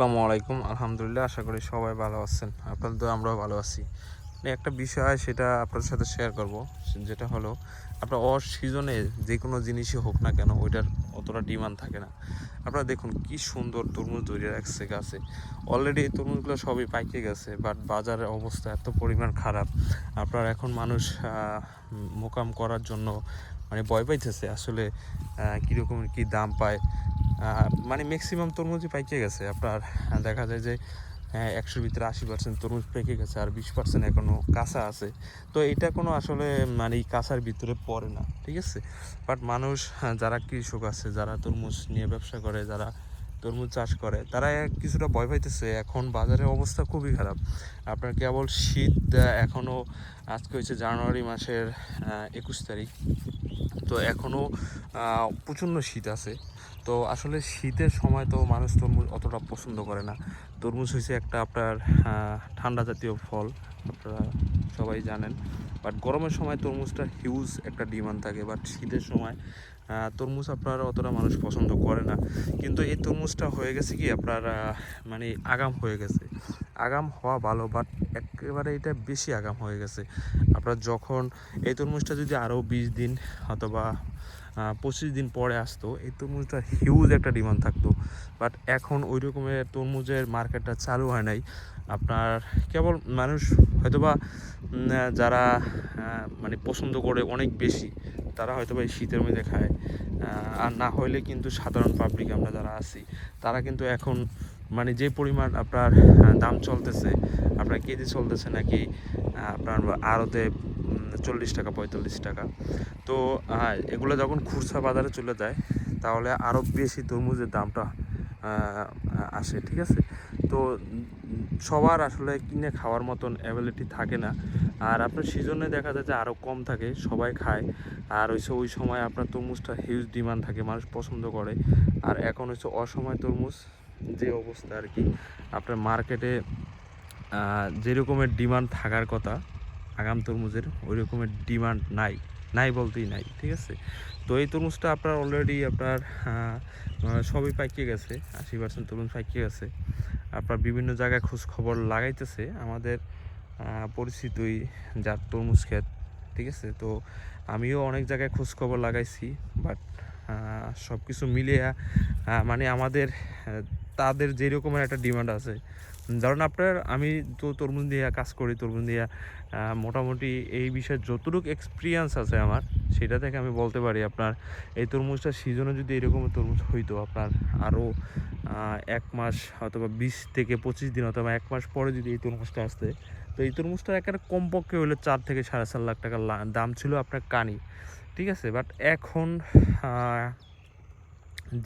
আসসালামু আলাইকুম। আলহামদুলিল্লাহ, আশা করি সবাই ভালো আছেন। আপনাদের তো আমরাও ভালো আছি। একটা বিষয় সেটা আপনার সাথে শেয়ার করব, যেটা হলো আপনার সিজনে যে কোনো জিনিসই হোক না কেন ওইটার অতটা ডিমান্ড থাকে না। আপনারা দেখুন কি সুন্দর তরমুজ ধরে রাখছে গাছে। অলরেডি এই তরমুজগুলো সবই পাইকে গেছে, বাট বাজারের অবস্থা এত পরিমাণ খারাপ। আপনার এখন মানুষ মোকাম করার জন্য মানে ভয় পাইতেছে আসলে কীরকম কী দাম পায়। মানে ম্যাক্সিমাম তরমুজই পাইকে গেছে। আপনার দেখা যায় যে ১০০-র ভিতরে ৮০% তরমুজ পেকে গেছে, আর ২০% এখনও কাঁচা আছে। তো এটা কোনো আসলে মানে কাঁচার ভিতরে পড়ে না, ঠিক আছে। বাট মানুষ যারা কৃষক আছে, যারা তরমুজ নিয়ে ব্যবসা করে, যারা তরমুজ চাষ করে, তারা কিছুটা ভয় পাইতেছে। এখন বাজারের অবস্থা খুবই খারাপ। আপনার কেবল শীত এখনও, আজকে হচ্ছে জানুয়ারি মাসের ২১ তারিখ। তো এখনও প্রচণ্ড শীত আছে। তো আসলে শীতের সময় তো মানুষ তরমুজ অতটা পছন্দ করে না। তরমুজ হয়েছে একটা আপনার ঠান্ডা জাতীয় ফল, আপনারা সবাই জানেন। বাট গরমের সময় তরমুজটা হিউজ একটা ডিমান্ড থাকে, বাট শীতের সময় তরমুজ আপনার অতটা মানুষ পছন্দ করে না। কিন্তু এই তরমুজটা হয়ে গেছে কি আপনার মানে আগাম হয়ে গেছে। আগাম হওয়া ভালো, বাট একেবারে এটা বেশি আগাম হয়ে গেছে। আপনার যখন এই তরমুজটা যদি আরও ২০ দিন অথবা ২৫ দিন পরে আসতো, এই তরমুজটার হিউজ একটা ডিমান্ড থাকতো। বাট এখন ওই রকমের তরমুজের মার্কেটটা চালু হয় নাই। আপনার কেবল মানুষ হয়তোবা যারা মানে পছন্দ করে অনেক বেশি, তারা হয়তোবা এই শীতের মধ্যে খায়। আর না হইলে কিন্তু সাধারণ পাবলিক আমরা যারা আছি, তারা কিন্তু এখন মানে যে পরিমাণ আপনার দাম চলতেছে, আপনার কেজি চলতেছে নাকি আপনার আড়তে ৪০ টাকা ৪৫ টাকা। তো এগুলো যখন খুচরা বাজারে চলে যায়, তাহলে আরও বেশি তরমুজের দামটা আসে, ঠিক আছে। তো সবার আসলে কিনে খাওয়ার মতন অ্যাবিলিটি থাকে না। আর আপনার সিজনে দেখা যায় যে আরও কম থাকে, সবাই খায়। আর হচ্ছে ওই সময় আপনার তরমুজটা হিউজ ডিমান্ড থাকে, মানুষ পছন্দ করে। আর এখন হচ্ছে অসময় তরমুজ, যে অবস্থা আর কি, আপনার মার্কেটে যে রকমের ডিমান্ড থাকার কথা আগাম তরমুজের, ওই রকমের ডিমান্ড নাই, নাই বলতেই নাই, ঠিক আছে। তো এই তরমুজটা আপনার অলরেডি আপনার সবই পাইকে গেছে, ৮০% তরমুজ পাইকে গেছে। আপনার বিভিন্ন জায়গায় খোঁজ খবর লাগাইতেছে আমাদের পরিচিতই যার তরমুজ ক্ষেত, ঠিক আছে। তো আমিও অনেক জায়গায় খোঁজ খবর লাগাইছি, বাট সব কিছু মিলিয়ে মানে আমাদের তাদের যে রকমের একটা ডিমান্ড আছে। ধরুন আপনার, আমি তো তরমুজ দিয়ে কাজ করি, তরমুজ দিয়ে মোটামুটি এই বিষয়ে যতটুকু এক্সপিরিয়েন্স আছে আমার, সেটা থেকে আমি বলতে পারি আপনার এই তরমুজটা সিজনে যদি এরকমের তরমুজ হইতো, আপনার আরও ১ মাস অথবা ২০ থেকে ২৫ দিন অথবা ১ মাস পরে যদি এই তরমুজটা আসতে, তো এই তরমুজটার একেবারে কমপক্ষে হলে ৪ থেকে ৪.৫ লাখ টাকা দাম ছিল আপনার কানি, ঠিক আছে। বাট এখন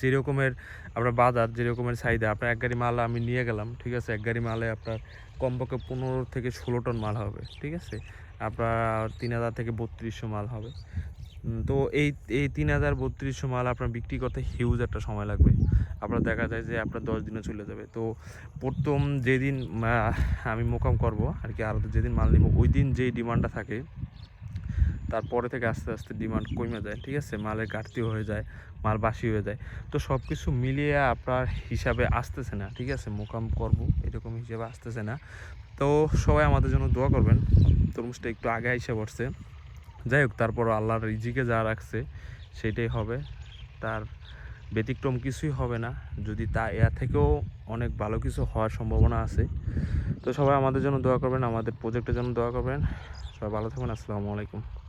যে রকমের আপনার বাজার, যে রকমের চাহিদা, আপনার এক গাড়ি মাল আমি নিয়ে গেলাম, ঠিক আছে। এক গাড়ি মালে আপনার কমপক্ষে ১৫ থেকে ১৬ টন মাল হবে, ঠিক আছে। আপনার ৩,০০০ থেকে ৩২০০ মাল হবে। তো এই ৩,০০০-৩২০০ মাল আপনার বিক্রি করতে হিউজ একটা সময় লাগবে। আপনার দেখা যায় যে আপনার ১০ দিনে চলে যাবে। তো প্রথম যেদিন আমি মোকাম করব আর কি, আর যেদিন মাল নিব, ওই দিন যেই ডিমান্ডটা থাকে, তারপরে থেকে আস্তে আস্তে ডিমান্ড কমে যায়, ঠিক আছে। মালের ঘাটতি হয়ে যায়, মাল বাসি হয়ে যায়। তো সব কিছু মিলিয়ে আপনার হিসাবে আসতেছে না, ঠিক আছে। মোকাম করব এরকম হিসাবে আসতেছে না। তো সবাই আমাদের জন্য দোয়া করবেন। তরমুজটা একটু আগে এসে পড়ছে, যাই হোক, তারপর আল্লাহর রিজিকে যা রাখছে সেটাই হবে, তার ব্যতিক্রম কিছুই হবে না। যদি তা এর থেকেও অনেক ভালো কিছু হওয়ার সম্ভাবনা আছে। তো সবাই আমাদের জন্য দোয়া করবেন, আমাদের প্রজেক্টের জন্য দোয়া করবেন। সবাই ভালো থাকবেন। আসসালামু আলাইকুম।